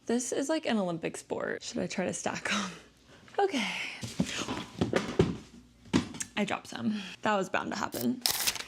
This is like an Olympic sport. Should I try to stack them? Okay. I dropped some. That was bound to happen.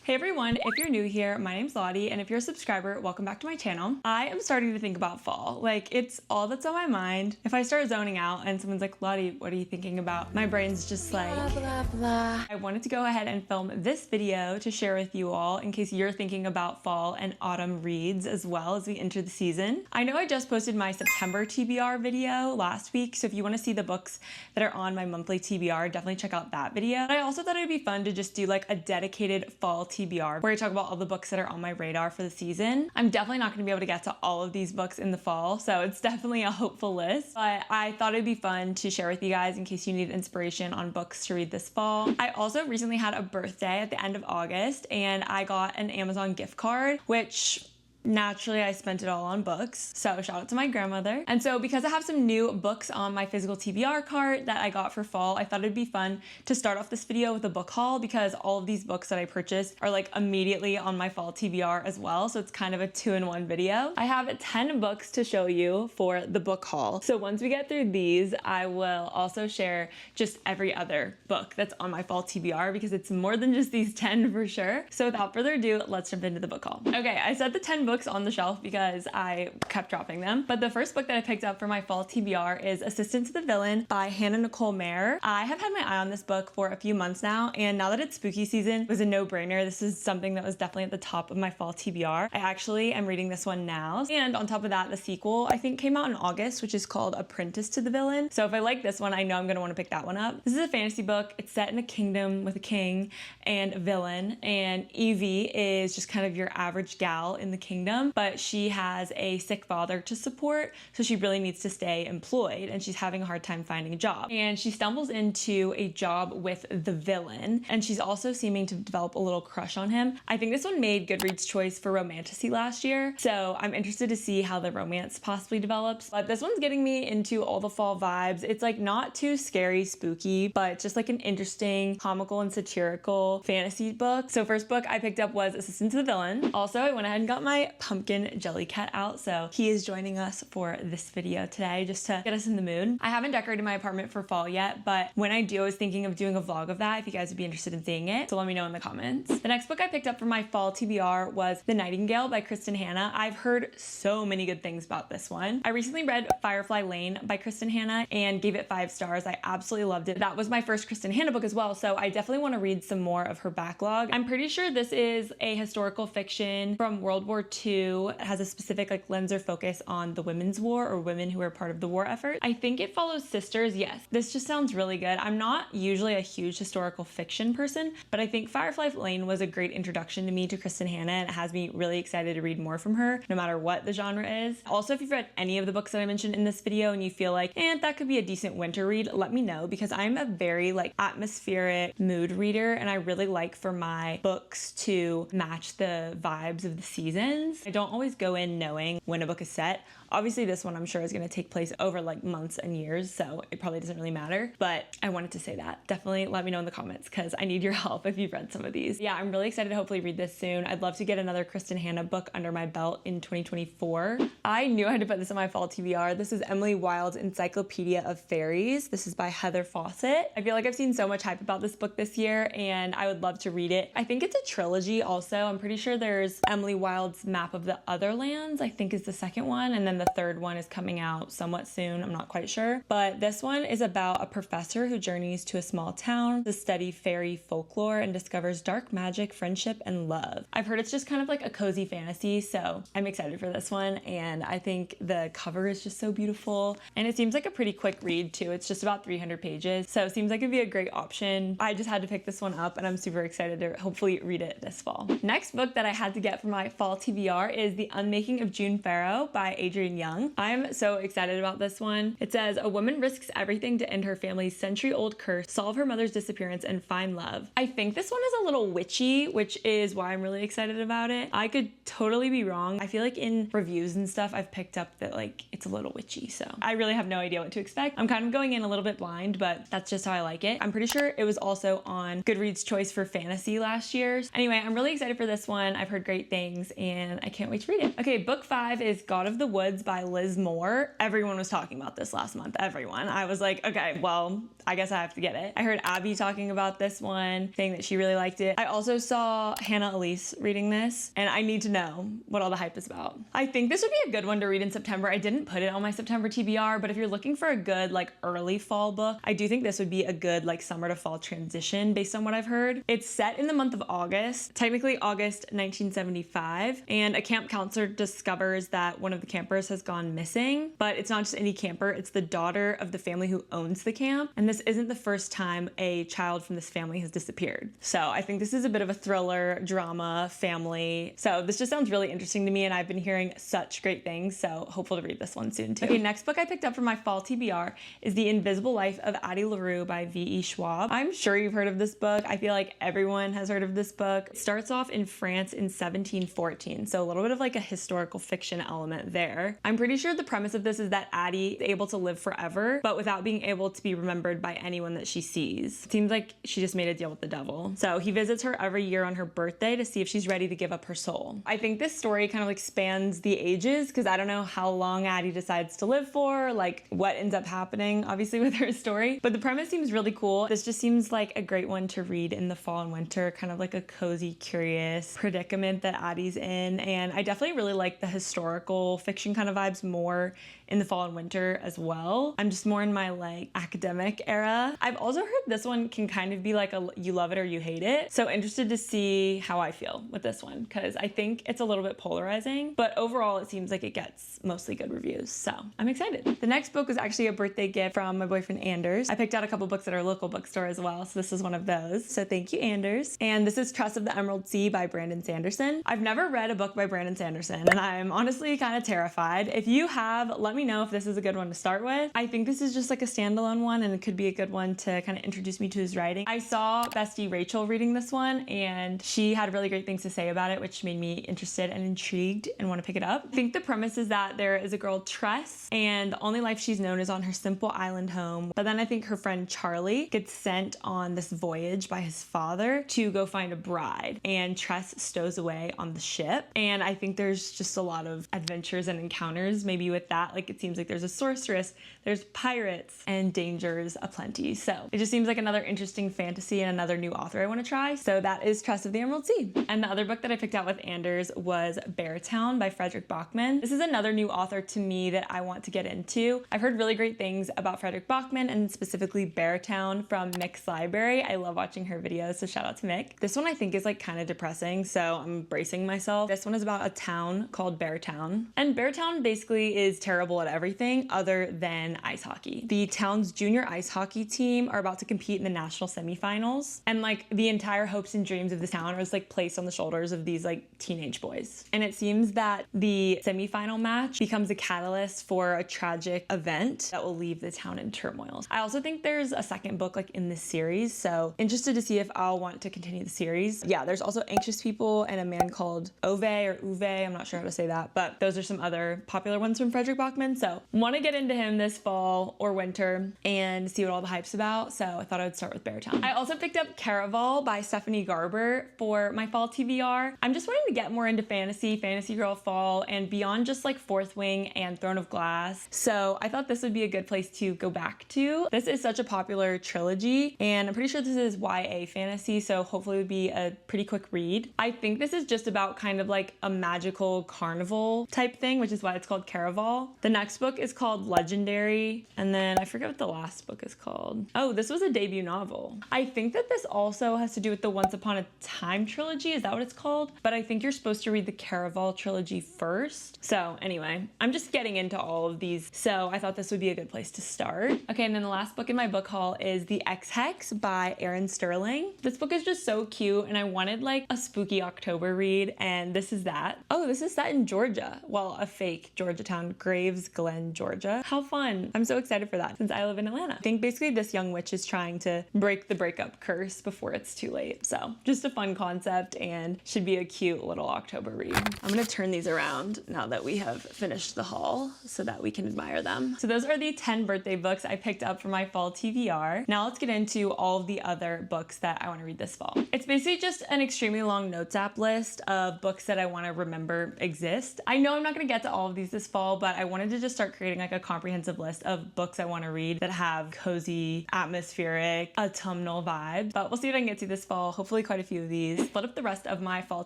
Hey everyone, if you're new here, my name's Lottie, and if you're a subscriber, welcome back to my channel. I am starting to think about fall. Like, it's all that's on my mind. If I start zoning out and someone's like, Lottie, what are you thinking about? My brain's just like, blah, blah, blah. I wanted to go ahead and film this video to share with you all in case you're thinking about fall and autumn reads as well as we enter the season. I know I just posted my September TBR video last week, so if you want to see the books that are on my monthly TBR, definitely check out that video. But I also thought it'd be fun to just do like a dedicated fall TBR where I talk about all the books that are on my radar for the season. I'm definitely not going to be able to get to all of these books in the fall, so it's definitely a hopeful list, but I thought it'd be fun to share with you guys in case you need inspiration on books to read this fall. I also recently had a birthday at the end of August, and I got an Amazon gift card, which naturally, I spent it all on books, so shout out to my grandmother. And so because I have some new books on my physical TBR cart that I got for fall, I thought it'd be fun to start off this video with a book haul because all of these books that I purchased are like immediately on my fall TBR as well, so it's kind of a 2-in-1 video. I have 10 books to show you for the book haul. So once we get through these, I will also share just every other book that's on my fall TBR because it's more than just these 10 for sure. So without further ado, let's jump into the book haul. Okay, I said the 10 books on the shelf because I kept dropping them. But the first book that I picked up for my fall TBR is Assistant to the Villain by Hannah Nicole Mayer. I have had my eye on this book for a few months now, and now that it's spooky season, it was a no-brainer. This is something that was definitely at the top of my fall TBR. I actually am reading this one now. And on top of that, the sequel I think came out in August, which is called Apprentice to the Villain. So if I like this one, I know I'm gonna want to pick that one up. This is a fantasy book. It's set in a kingdom with a king and a villain, and Evie is just kind of your average gal in the kingdom, but she has a sick father to support, so she really needs to stay employed, and she's having a hard time finding a job. And she stumbles into a job with the villain, and she's also seeming to develop a little crush on him. I think this one made Goodreads' choice for romantasy last year, so I'm interested to see how the romance possibly develops. But this one's getting me into all the fall vibes. It's like not too scary, spooky, but just like an interesting, comical and satirical fantasy book. So first book I picked up was Assistant to the Villain. Also, I went ahead and got my pumpkin Jellycat out, so he is joining us for this video today just to get us in the mood. I haven't decorated my apartment for fall yet, but when I do, I was thinking of doing a vlog of that if you guys would be interested in seeing it, so let me know in the comments. The next book I picked up for my fall TBR was The Nightingale by Kristen Hanna. I've heard so many good things about this one. I recently read Firefly Lane by Kristen Hanna and gave it 5 stars. I absolutely loved it. That was my first Kristen Hanna book as well, so I definitely want to read some more of her backlog. I'm pretty sure this is a historical fiction from World War II. It has a specific like lens or focus on the women's war or women who were part of the war effort. I think it follows sisters. Yes, this just sounds really good. I'm not usually a huge historical fiction person, but I think Firefly Lane was a great introduction to me to Kristen Hanna, and it has me really excited to read more from her, no matter what the genre is. Also, if you've read any of the books that I mentioned in this video and you feel like, that could be a decent winter read, let me know, because I'm a very like atmospheric mood reader, and I really like for my books to match the vibes of the seasons. I don't always go in knowing when a book is set. Obviously this one I'm sure is going to take place over like months and years, so it probably doesn't really matter, but I wanted to say that. Definitely let me know in the comments because I need your help if you've read some of these. Yeah, I'm really excited to hopefully read this soon. I'd love to get another Kristen Hanna book under my belt in 2024. I knew I had to put this on my fall TBR. This is Emily Wilde's Encyclopedia of Fairies. This is by Heather Fawcett. I feel like I've seen so much hype about this book this year, and I would love to read it. I think it's a trilogy also. I'm pretty sure there's Emily Wilde's Map of the Other Lands, I think is the second one, and then the third one is coming out somewhat soon. I'm not quite sure. But this one is about a professor who journeys to a small town to study fairy folklore and discovers dark magic, friendship, and love. I've heard it's just kind of like a cozy fantasy, so I'm excited for this one, and I think the cover is just so beautiful, and it seems like a pretty quick read too. It's just about 300 pages, so it seems like it'd be a great option. I just had to pick this one up, and I'm super excited to hopefully read it this fall. Next book that I had to get for my fall TBR is The Unmaking of June Farrow by Adrienne Young. I'm so excited about this one. It says, a woman risks everything to end her family's century-old curse, solve her mother's disappearance, and find love. I think this one is a little witchy, which is why I'm really excited about it. I could totally be wrong. I feel like in reviews and stuff, I've picked up that like it's a little witchy, so I really have no idea what to expect. I'm kind of going in a little bit blind, but that's just how I like it. I'm pretty sure it was also on Goodreads' choice for fantasy last year. Anyway, I'm really excited for this one. I've heard great things, and and I can't wait to read it. Okay, book 5 is God of the Woods by Liz Moore. Everyone was talking about this last month, everyone. I was like, okay, well, I guess I have to get it. I heard Abby talking about this one, saying that she really liked it. I also saw Hannah Elise reading this, and I need to know what all the hype is about. I think this would be a good one to read in September. I didn't put it on my September TBR, but if you're looking for a good like early fall book, I do think this would be a good like summer to fall transition based on what I've heard. It's set in the month of August, technically August 1975, and a camp counselor discovers that one of the campers has gone missing, but it's not just any camper, it's the daughter of the family who owns the camp, and this isn't the first time a child from this family has disappeared. So I think this is a bit of a thriller, drama, family. So this just sounds really interesting to me, and I've been hearing such great things, so hopeful to read this one soon too. Okay, next book I picked up for my fall TBR is The Invisible Life of Addie LaRue by V.E. Schwab. I'm sure you've heard of this book. I feel like everyone has heard of this book. It starts off in France in 1714, so a little bit of like a historical fiction element there. I'm pretty sure the premise of this is that Addie is able to live forever, but without being able to be remembered by anyone that she sees. It seems like she just made a deal with the devil. So he visits her every year on her birthday to see if she's ready to give up her soul. I think this story kind of like spans the ages, because I don't know how long Addie decides to live for, like what ends up happening obviously with her story, but the premise seems really cool. This just seems like a great one to read in the fall and winter, kind of like a cozy, curious predicament that Addie's in, and I definitely really like the historical fiction kind of vibes more in the fall and winter as well. I'm just more in my like academic era. I've also heard this one can kind of be like a you love it or you hate it. So interested to see how I feel with this one, because I think it's a little bit polarizing, but overall it seems like it gets mostly good reviews. So I'm excited. The next book was actually a birthday gift from my boyfriend Anders. I picked out a couple books at our local bookstore as well, so this is one of those. So thank you, Anders. And this is Trust of the Emerald Sea by Brandon Sanderson. I've never read a book by Brandon Sanderson, and I'm honestly kind of terrified. If you have, let me know if this is a good one to start with. I think this is just like a standalone one, and it could be a good one to kind of introduce me to his writing. I saw bestie Rachel reading this one, and she had really great things to say about it, which made me interested and intrigued and want to pick it up. I think the premise is that there is a girl, Tress, and the only life she's known is on her simple island home. But then I think her friend Charlie gets sent on this voyage by his father to go find a bride, and Tress stows away on the ship. And I think there's just a lot of adventures and encounters maybe with that. Like it seems like there's a sorceress, there's pirates, and dangers aplenty. So it just seems like another interesting fantasy and another new author I want to try. So that is Trust of the Emerald Sea. And the other book that I picked out with Anders was Beartown by Frederick Bachman. This is another new author to me that I want to get into. I've heard really great things about Frederick Bachman, and specifically Beartown from Mick's Library. I love watching her videos, so shout out to Mick. This one I think is like kind of depressing, so I'm bracing myself. This one is about a town called Beartown, and Beartown basically is terrible at everything other than ice hockey. The town's junior ice hockey team are about to compete in the national semifinals, and like the entire hopes and dreams of this town are just like placed on the shoulders of these like teenage boys. And it seems that the semifinal match becomes a catalyst for a tragic event that will leave the town in turmoil. I also think there's a second book like in this series, so interested to see if I'll want to continue the series. Yeah, there's also Anxious People and a man called Ove or Uwe, I'm not sure how to say that, but those are some other popular ones from Frederick Bachman. So want to get into him this fall or winter and see what all the hype's about, so I thought I would start with Beartown. I also picked up Caraval by Stephanie Garber for my fall TBR. I'm just wanting to get more into fantasy girl fall, and beyond just like Fourth Wing and Throne of Glass, so I thought this would be a good place to go back to. This is such a popular trilogy, and I'm pretty sure this is YA fantasy, so hopefully it would be a pretty quick read. I think this is just about kind of like a magical carnival type thing, which is why it's called Caraval. The next book is called Legendary, and then I forget what the last book is called. Oh, this was a debut novel. I think that this also has to do with the Once Upon a Time trilogy, is that what it's called? But I think you're supposed to read the Caraval trilogy first. So anyway, I'm just getting into all of these, so I thought this would be a good place to start. Okay, and then the last book in my book haul is The Ex-Hex by Erin Sterling. This book is just so cute, and I wanted like a spooky October read, and this is that. Oh, this is set in Georgia. Well, a fake Georgia town, Graves Glen, Georgia. How fun. I'm so excited for that since I live in Atlanta. I think basically this young witch is trying to break the breakup curse before it's too late. So just a fun concept and should be a cute little October read. I'm gonna turn these around now that we have finished the haul so that we can admire them. So those are the 10 birthday books I picked up for my fall TBR. Now let's get into all of the other books that I want to read this fall. It's basically just an extremely long notes app list of books that I want to remember exist. I know I'm not going to get to all of these this fall, but I wanted to just start creating like a comprehensive list of books I want to read that have cozy, atmospheric, autumnal vibes. But we'll see what I can get to this fall. Hopefully quite a few of these. Split up the rest of my fall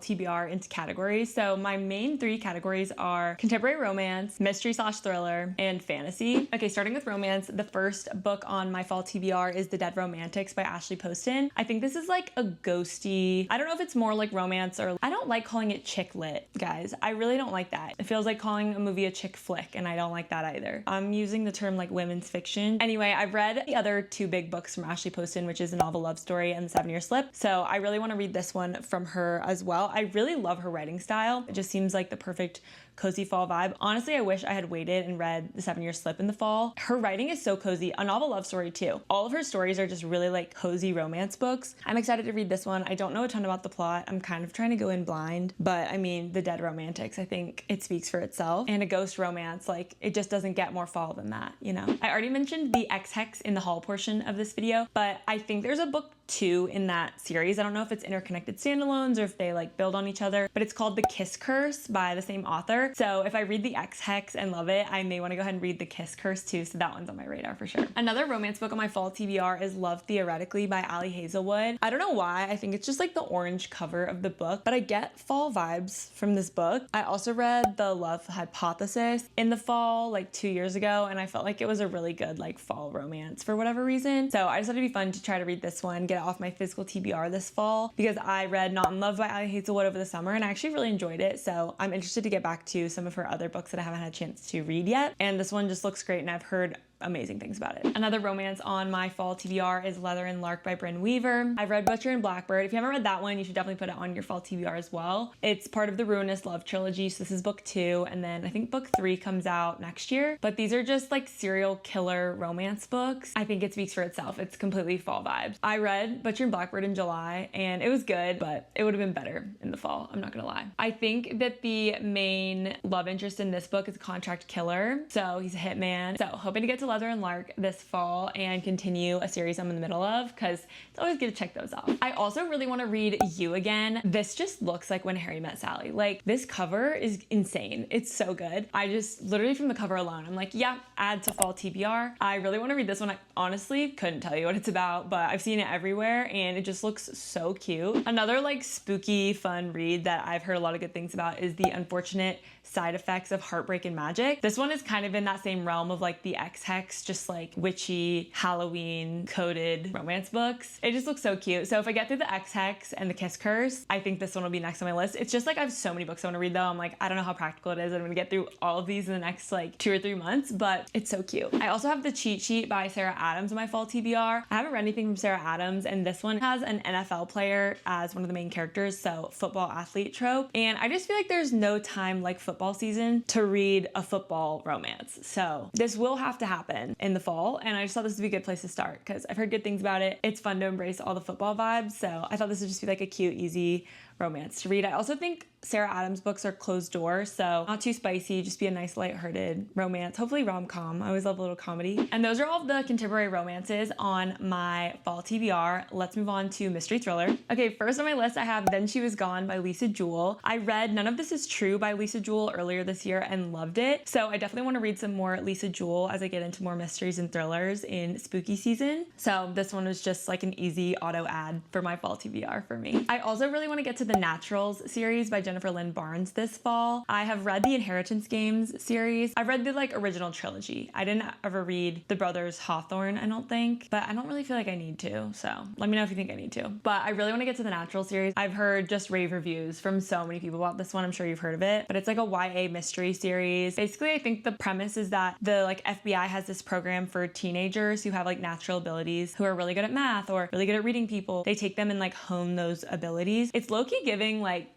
TBR into categories. So my main 3 categories are contemporary romance, mystery/thriller, and fantasy. Okay, starting with romance, the first book on my fall TBR is The Dead Romantics by Ashley Poston. I think this is like a ghosty, I don't know if it's more like romance or, I don't like calling it chick lit, guys. I really don't like that. It feels like calling a movie a chick flick, and I don't like that either. I'm using the term like women's fiction. Anyway, I've read the other 2 big books from Ashley Poston, which is A Novel Love Story and The 7-Year Slip. So I really want to read this one from her as well. I really love her writing style. It just seems like the perfect cozy fall vibe. Honestly, I wish I had waited and read The 7-Year Slip in the fall. Her writing is so cozy. A Novel Love Story too. All of her stories are just really like cozy romance books. I'm excited to read this one. I don't know a ton about the plot. I'm kind of trying to go in blind, but I mean, The Dead Romantics, I think it speaks for itself. And a ghost romance, like it just doesn't get more fall than that, you know? I already mentioned the X-Hex in the haul portion of this video, but I think there's a book 2 in that series. I don't know if it's interconnected standalones or if they like build on each other, but it's called The Kiss Curse by the same author. So if I read the X-Hex and love it, I may want to go ahead and read The Kiss Curse too. So that one's on my radar for sure. Another romance book on my fall TBR is Love Theoretically by Ali Hazelwood. I don't know why. I think it's just like the orange cover of the book, but I get fall vibes from this book. I also read The Love Hypothesis in the fall like 2 years ago, and I felt like it was a really good like fall romance for whatever reason. So I just thought it'd be fun to try to read this one, get off my physical TBR this fall, because I read Not in Love by Ali Hazelwood over the summer and I actually really enjoyed it. So I'm interested to get back to some of her other books that I haven't had a chance to read yet. And this one just looks great, and I've heard amazing things about it. Another romance on my fall TBR is Leather and Lark by Bryn Weaver. I've read Butcher and Blackbird. If you haven't read that one, you should definitely put it on your fall TBR as well. It's part of the Ruinous Love trilogy, so this is book 2, and then I think book 3 comes out next year. But these are just like serial killer romance books. I think it speaks for itself. It's completely fall vibes. I read Butcher and Blackbird in July, and it was good, but it would have been better in the fall, I'm not gonna lie. I think that the main love interest in this book is a contract killer, so he's a hitman. So hoping to get to Leather and Lark this fall and continue a series I'm in the middle of, because it's always good to check those off. I also really want to read You Again. This just looks like When Harry Met Sally. Like, this cover is insane. It's so good. I just, literally from the cover alone, I'm like, yeah, add to fall TBR. I really want to read this one. I honestly couldn't tell you what it's about, but I've seen it everywhere and it just looks so cute. Another like spooky, fun read that I've heard a lot of good things about is The Unfortunate Side Effects of Heartbreak and Magic. This one is kind of in that same realm of like the X-Hex, just like witchy, Halloween coded romance books. It just looks so cute. So if I get through the X-Hex and the Kiss Curse, I think this one will be next on my list. It's just like I have so many books I want to read though. I'm like, I don't know how practical it is. I'm gonna get through all of these in the next like 2 or 3 months, but it's so cute. I also have The Cheat Sheet by Sarah Adams in my fall TBR. I haven't read anything from Sarah Adams, and this one has an NFL player as one of the main characters, so football athlete trope. And I just feel like there's no time like football season to read a football romance. So this will have to happen in the fall, and I just thought this would be a good place to start because I've heard good things about it. It's fun to embrace all the football vibes, so I thought this would just be like a cute, easy romance to read. I also think Sarah Adams books are closed door, so not too spicy, just be a nice lighthearted romance, hopefully rom-com. I always love a little comedy. And those are all of the contemporary romances on my fall TBR. Let's move on to mystery thriller. Okay, first on my list I have Then She Was Gone by Lisa Jewell. I read None of This Is True by Lisa Jewell earlier this year and loved it, so I definitely want to read some more Lisa Jewell as I get into more mysteries and thrillers in spooky season. So this one was just like an easy auto add for my fall TBR for me. I also really want to get to the Naturals series by Jennifer Lynn Barnes this fall. I have read the Inheritance Games series. I've read the like original trilogy. I didn't ever read the Brothers Hawthorne, I don't think, but I don't really feel like I need to, so let me know if you think I need to. But I really want to get to the Natural series. I've heard just rave reviews from so many people about this one. I'm sure you've heard of it, but it's like a YA mystery series. Basically, I think the premise is that the like FBI has this program for teenagers who have like natural abilities, who are really good at math or really good at reading people. They take them and like hone those abilities. It's low-key giving like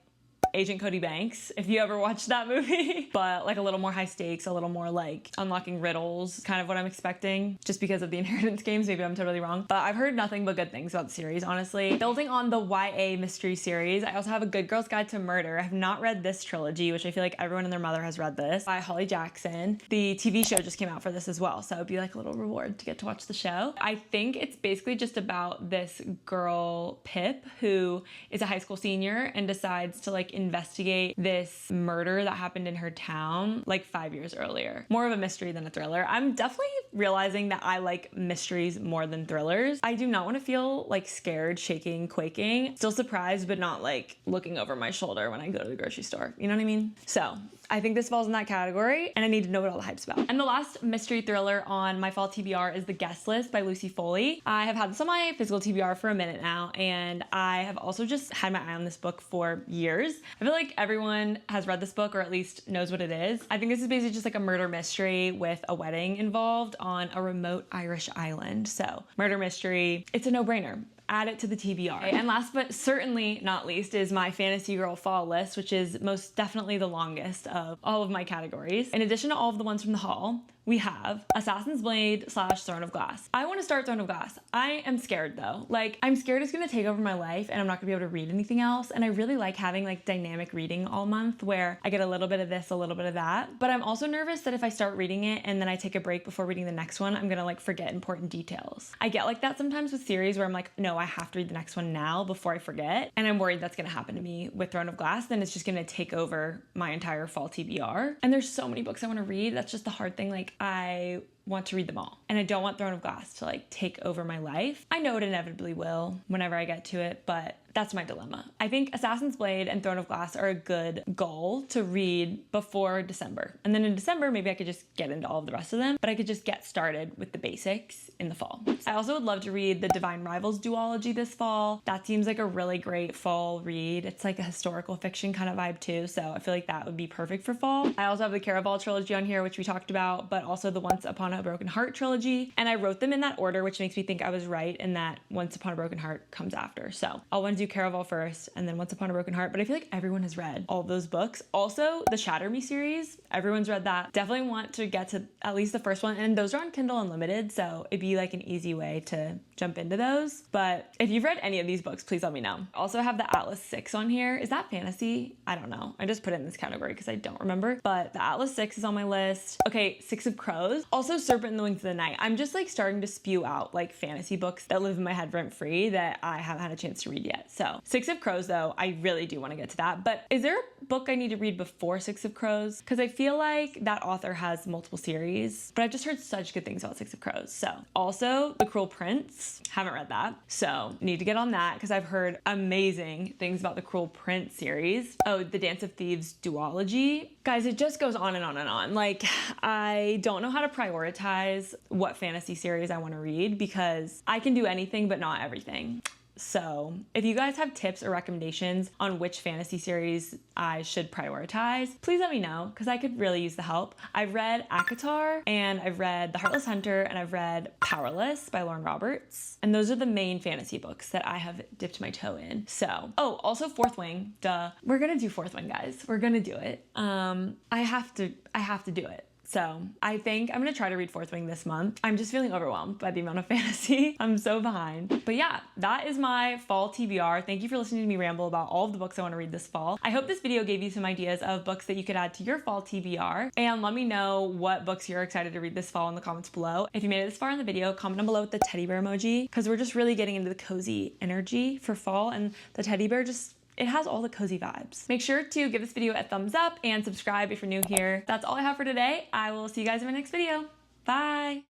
Agent Cody Banks, if you ever watched that movie, but like a little more high stakes, a little more like unlocking riddles, kind of what I'm expecting, just because of the Inheritance Games. Maybe I'm totally wrong, but I've heard nothing but good things about the series, honestly. Building on the YA mystery series, I also have A Good Girl's Guide to Murder. I have not read this trilogy, which I feel like everyone and their mother has read this, by Holly Jackson. The TV show just came out for this as well, so it'd be like a little reward to get to watch the show. I think it's basically just about this girl, Pip, who is a high school senior and decides to like investigate this murder that happened in her town like 5 years earlier. More of a mystery than a thriller. I'm definitely realizing that I like mysteries more than thrillers. I do not want to feel like scared, shaking, quaking, still surprised, but not like looking over my shoulder when I go to the grocery store. You know what I mean? So I think this falls in that category, and I need to know what all the hype's about. And the last mystery thriller on my fall TBR is The Guest List by Lucy Foley. I have had this on my physical TBR for a minute now, and I have also just had my eye on this book for years. I feel like everyone has read this book or at least knows what it is. I think this is basically just like a murder mystery with a wedding involved on a remote Irish island. So murder mystery, it's a no-brainer. Add it to the TBR. And last but certainly not least is my Fantasy Girl fall list, which is most definitely the longest of all of my categories. In addition to all of the ones from the haul, we have Assassin's Blade / Throne of Glass. I want to start Throne of Glass. I am scared though. Like, I'm scared it's gonna take over my life and I'm not gonna be able to read anything else. And I really like having like dynamic reading all month where I get a little bit of this, a little bit of that. But I'm also nervous that if I start reading it and then I take a break before reading the next one, I'm gonna like forget important details. I get like that sometimes with series where I'm like, no, I have to read the next one now before I forget. And I'm worried that's gonna happen to me with Throne of Glass. Then it's just gonna take over my entire fall TBR. And there's so many books I wanna read. That's just the hard thing. Like, I want to read them all. And I don't want Throne of Glass to like take over my life. I know it inevitably will whenever I get to it, but that's my dilemma. I think Assassin's Blade and Throne of Glass are a good goal to read before December. And then in December, maybe I could just get into all of the rest of them, but I could just get started with the basics in the fall. I also would love to read the Divine Rivals duology this fall. That seems like a really great fall read. It's like a historical fiction kind of vibe too, so I feel like that would be perfect for fall. I also have the Caraval trilogy on here, which we talked about, but also the Once Upon a Broken Heart trilogy. And I wrote them in that order, which makes me think I was right in that Once Upon a Broken Heart comes after. So I'll want to do Caraval first and then Once Upon a Broken Heart, but I feel like everyone has read all of those books. Also, the Shatter Me series, everyone's read that. Definitely want to get to at least the first one, and those are on Kindle Unlimited, so it'd be like an easy way to jump into those. But if you've read any of these books, please let me know. Also have the Atlas 6 on here. Is that fantasy? I don't know. I just put it in this category because I don't remember, but the Atlas 6 is on my list. Okay, Six of Crows. Also Serpent and the Wings of the Night. I'm just like starting to spew out like fantasy books that live in my head rent free that I haven't had a chance to read yet. So Six of Crows though, I really do want to get to that. But is there a book I need to read before Six of Crows? Because I feel like that author has multiple series, but I've just heard such good things about Six of Crows. So also The Cruel Prince, haven't read that. So need to get on that because I've heard amazing things about the Cruel Prince series. Oh, the Dance of Thieves duology. Guys, it just goes on and on and on. Like, I don't know how to prioritize what fantasy series I want to read because I can do anything but not everything. So if you guys have tips or recommendations on which fantasy series I should prioritize, please let me know because I could really use the help. I've read ACOTAR and I've read The Heartless Hunter and I've read Powerless by Lauren Roberts. And those are the main fantasy books that I have dipped my toe in. So, oh, also Fourth Wing, duh. We're gonna do Fourth Wing, guys. We're gonna do it. I have to do it. So I think I'm gonna try to read Fourth Wing this month. I'm just feeling overwhelmed by the amount of fantasy. I'm so behind. But yeah, that is my fall TBR. Thank you for listening to me ramble about all of the books I wanna read this fall. I hope this video gave you some ideas of books that you could add to your fall TBR. And let me know what books you're excited to read this fall in the comments below. If you made it this far in the video, comment down below with the teddy bear emoji because we're just really getting into the cozy energy for fall, and the teddy bear just, it has all the cozy vibes. Make sure to give this video a thumbs up and subscribe if you're new here. That's all I have for today. I will see you guys in my next video. Bye.